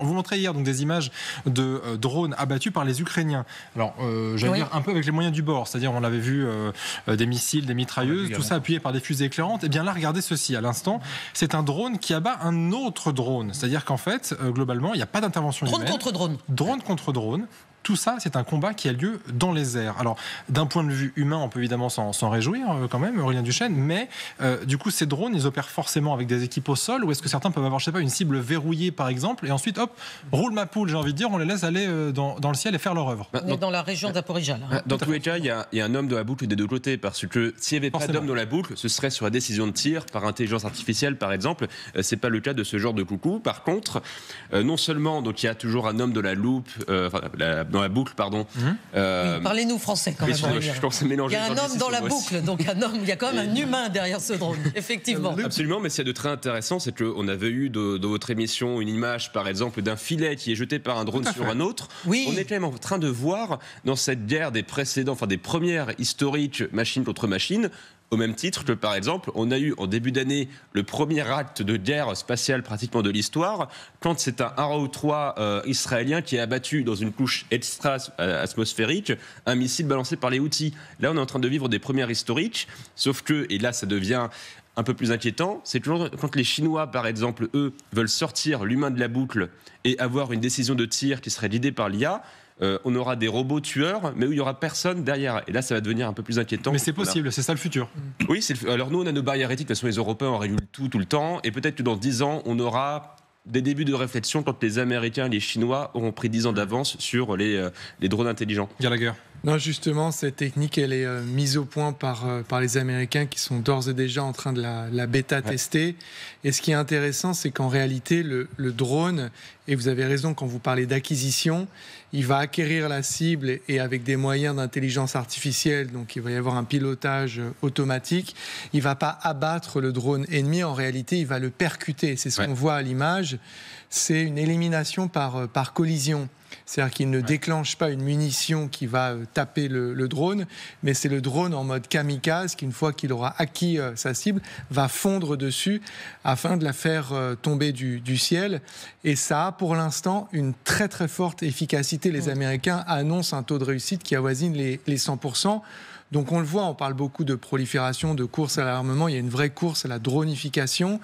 On vous montrait hier donc des images de drones abattus par les Ukrainiens. Alors, j'allais dire un peu avec les moyens du bord, c'est-à-dire on avait vu des missiles, des mitrailleuses, tout ça appuyé par des fusées éclairantes. Et bien là, regardez ceci à l'instant, c'est un drone qui abat un autre drone. C'est-à-dire qu'en fait, globalement, il n'y a pas d'intervention humaine. Drone contre drone. Drone contre drone. Tout ça, c'est un combat qui a lieu dans les airs. Alors, d'un point de vue humain, on peut évidemment s'en réjouir quand même, Aurélien Duchesne, mais du coup, ces drones, ils opèrent forcément avec des équipes au sol, ou est-ce que certains peuvent avoir, je sais pas, une cible verrouillée par exemple, et ensuite, hop, roule ma poule, j'ai envie de dire, on les laisse aller dans le ciel et faire leur œuvre. On est dans la région d'Aporijal. Hein. Dans tous les cas, il y a un homme dans la boucle des deux côtés, parce que s'il n'y avait pas d'homme dans la boucle, ce serait sur la décision de tir par intelligence artificielle, par exemple. C'est pas le cas de ce genre de coucou. Par contre, non seulement donc il y a toujours un homme dans la loupe, dans la boucle, pardon. Oui, parlez-nous français quand même. Il y a un homme dans la boucle, donc un homme, il y a quand même un humain derrière ce drone, effectivement. Absolument, mais ce qu'il y a de très intéressant, c'est qu'on avait eu dans votre émission une image, par exemple, d'un filet qui est jeté par un drone sur un autre. Oui. On est quand même en train de voir dans cette guerre des précédents, enfin des premières historiques machine contre machine. Au même titre que, par exemple, on a eu en début d'année le premier acte de guerre spatiale pratiquement de l'histoire, quand c'est un Arrow 3 israélien qui a abattu dans une couche extra-atmosphérique un missile balancé par les Houthis. Là, on est en train de vivre des premières historiques, sauf que, et là ça devient un peu plus inquiétant, c'est toujours quand les Chinois, par exemple, eux, veulent sortir l'humain de la boucle et avoir une décision de tir qui serait guidée par l'IA, on aura des robots tueurs, mais où il n'y aura personne derrière. Et là, ça va devenir un peu plus inquiétant. Mais c'est possible, c'est ça le futur. Oui, alors nous, on a nos barrières éthiques. De toute façon, les Européens, on régule tout le temps. Et peut-être que dans 10 ans, on aura des débuts de réflexion quand les Américains et les Chinois auront pris 10 ans d'avance sur les drones intelligents. Gallagher. Non, justement, cette technique, elle est mise au point par les Américains qui sont d'ores et déjà en train de la bêta-tester. Et ce qui est intéressant, c'est qu'en réalité, le drone, et vous avez raison quand vous parlez d'acquisition, il va acquérir la cible et avec des moyens d'intelligence artificielle, donc il va y avoir un pilotage automatique. Il ne va pas abattre le drone ennemi, en réalité, il va le percuter. C'est ce qu'on voit à l'image. C'est une élimination par collision. C'est-à-dire qu'il ne déclenche pas une munition qui va taper le drone, mais c'est le drone en mode kamikaze qui, une fois qu'il aura acquis sa cible, va fondre dessus afin de la faire tomber du ciel. Et ça a pour l'instant une très très forte efficacité. Les Américains annoncent un taux de réussite qui avoisine les 100%. Donc on le voit, on parle beaucoup de prolifération, de course à l'armement. Il y a une vraie course à la dronification.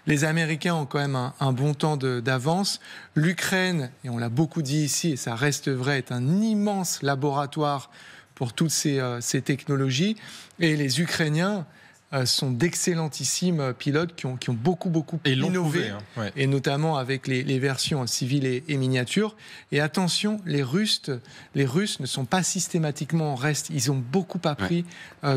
Les Américains ont quand même un bon temps d'avance. L'Ukraine, et on l'a beaucoup dit ici, et ça reste vrai, est un immense laboratoire pour toutes ces technologies. Et les Ukrainiens sont d'excellentissimes pilotes qui ont beaucoup innové, et notamment avec les versions civiles et miniatures. Et attention, les Russes ne sont pas systématiquement en reste. Ils ont beaucoup appris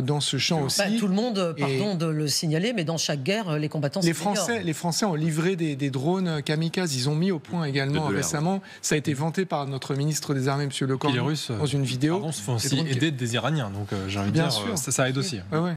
dans ce champ aussi. Tout le monde, pardon de le signaler, mais dans chaque guerre, les combattants s'améliorent. Les Français ont livré des drones kamikazes. Ils ont mis au point également récemment. Ça a été vanté par notre ministre des Armées, M. Le Cornu, dans une vidéo. Les Russes se font aussi aider des Iraniens. Donc j'ai envie de dire, ça aide aussi.